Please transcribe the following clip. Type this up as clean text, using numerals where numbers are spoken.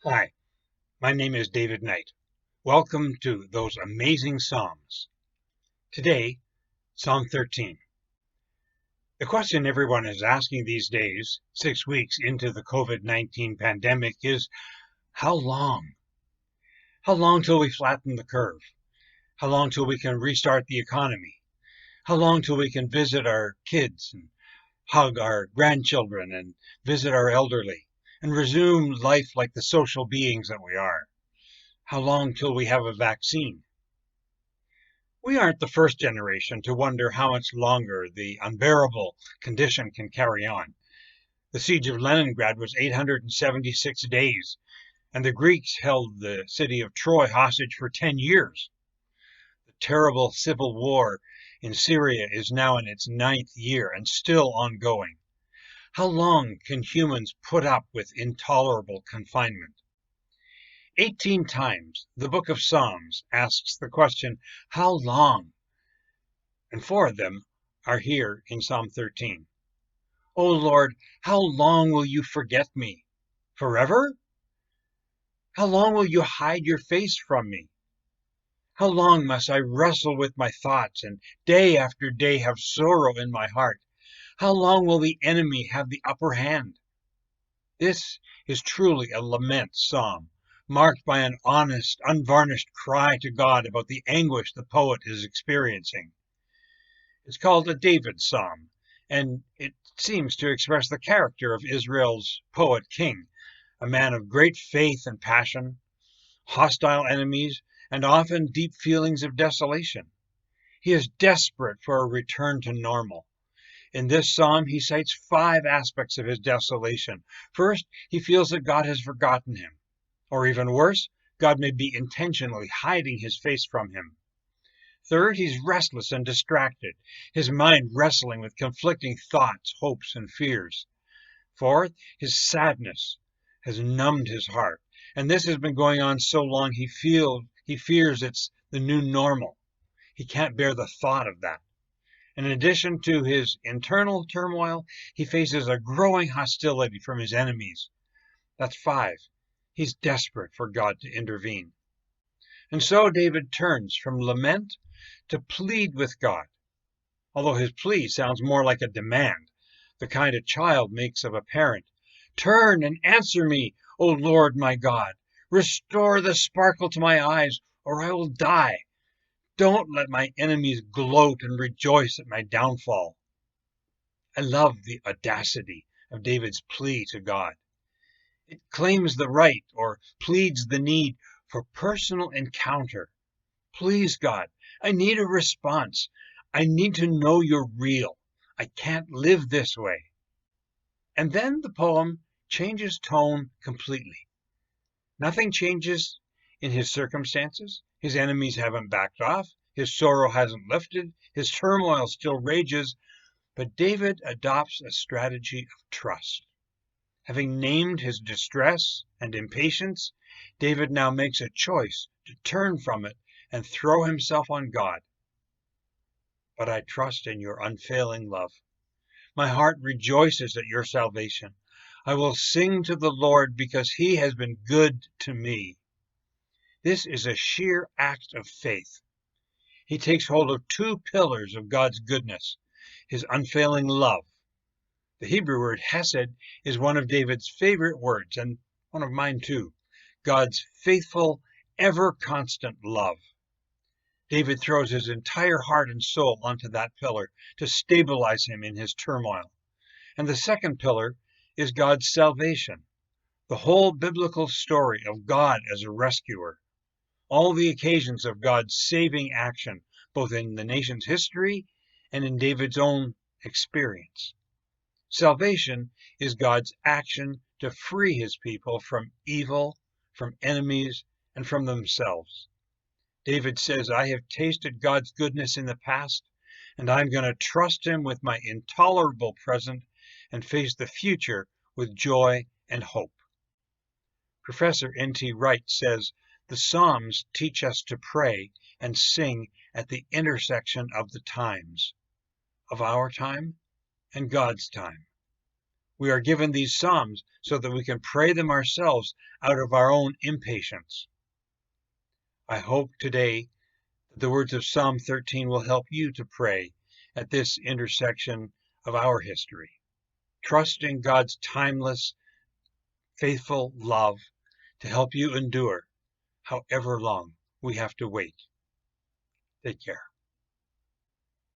Hi, my name is David Knight. Welcome to Those Amazing Psalms. Today, Psalm 13. The question everyone is asking these days, 6 weeks into the COVID-19 pandemic, is how long? How long till we flatten the curve? How long till we can restart the economy? How long till we can visit our kids and hug our grandchildren and visit our elderly and resume life like the social beings that we are? How long till we have a vaccine? We aren't the first generation to wonder how much longer the unbearable condition can carry on. The siege of Leningrad was 876 days, and the Greeks held the city of Troy hostage for 10 years. The terrible civil war in Syria is now in its 9th year and still ongoing. How long can humans put up with intolerable confinement? 18 times the book of Psalms asks the question, how long? And 4 of them are here in Psalm 13. O Lord, how long will you forget me? Forever? How long will you hide your face from me? How long must I wrestle with my thoughts and day after day have sorrow in my heart? How long will the enemy have the upper hand? This is truly a lament psalm, marked by an honest, unvarnished cry to God about the anguish the poet is experiencing. It's called a David psalm, and it seems to express the character of Israel's poet king, a man of great faith and passion, hostile enemies, and often deep feelings of desolation. He is desperate for a return to normal. In this psalm, he cites 5 aspects of his desolation. First, he feels that God has forgotten him, or even worse, God may be intentionally hiding his face from him. Third, he's restless and distracted, his mind wrestling with conflicting thoughts, hopes, and fears. Fourth, his sadness has numbed his heart, and this has been going on so long he fears it's the new normal. He can't bear the thought of that. In addition to his internal turmoil, he faces a growing hostility from his enemies. That's 5. He's desperate for God to intervene. And so David turns from lament to plead with God, although his plea sounds more like a demand, the kind a child makes of a parent. Turn and answer me, O Lord my God. Restore the sparkle to my eyes, or I will die. Don't let my enemies gloat and rejoice at my downfall. I love the audacity of David's plea to God. It claims the right or pleads the need for personal encounter. Please, God, I need a response. I need to know you're real. I can't live this way. And then the poem changes tone completely. Nothing changes in his circumstances. His enemies haven't backed off. His sorrow hasn't lifted. His turmoil still rages. But David adopts a strategy of trust. Having named his distress and impatience, David now makes a choice to turn from it and throw himself on God. But I trust in your unfailing love. My heart rejoices at your salvation. I will sing to the Lord because he has been good to me. This is a sheer act of faith. He takes hold of 2 pillars of God's goodness, his unfailing love. The Hebrew word hesed is one of David's favorite words, and one of mine too. God's faithful, ever constant love. David throws his entire heart and soul onto that pillar to stabilize him in his turmoil. And the second pillar is God's salvation, the whole biblical story of God as a rescuer, all the occasions of God's saving action, both in the nation's history and in David's own experience. Salvation is God's action to free his people from evil, from enemies, and from themselves. David says, I have tasted God's goodness in the past, and I'm going to trust him with my intolerable present and face the future with joy and hope. Professor N.T. Wright says, the Psalms teach us to pray and sing at the intersection of the times, of our time and God's time. We are given these Psalms so that we can pray them ourselves out of our own impatience. I hope today that the words of Psalm 13 will help you to pray at this intersection of our history. Trust in God's timeless, faithful love to help you endure however long we have to wait. Take care.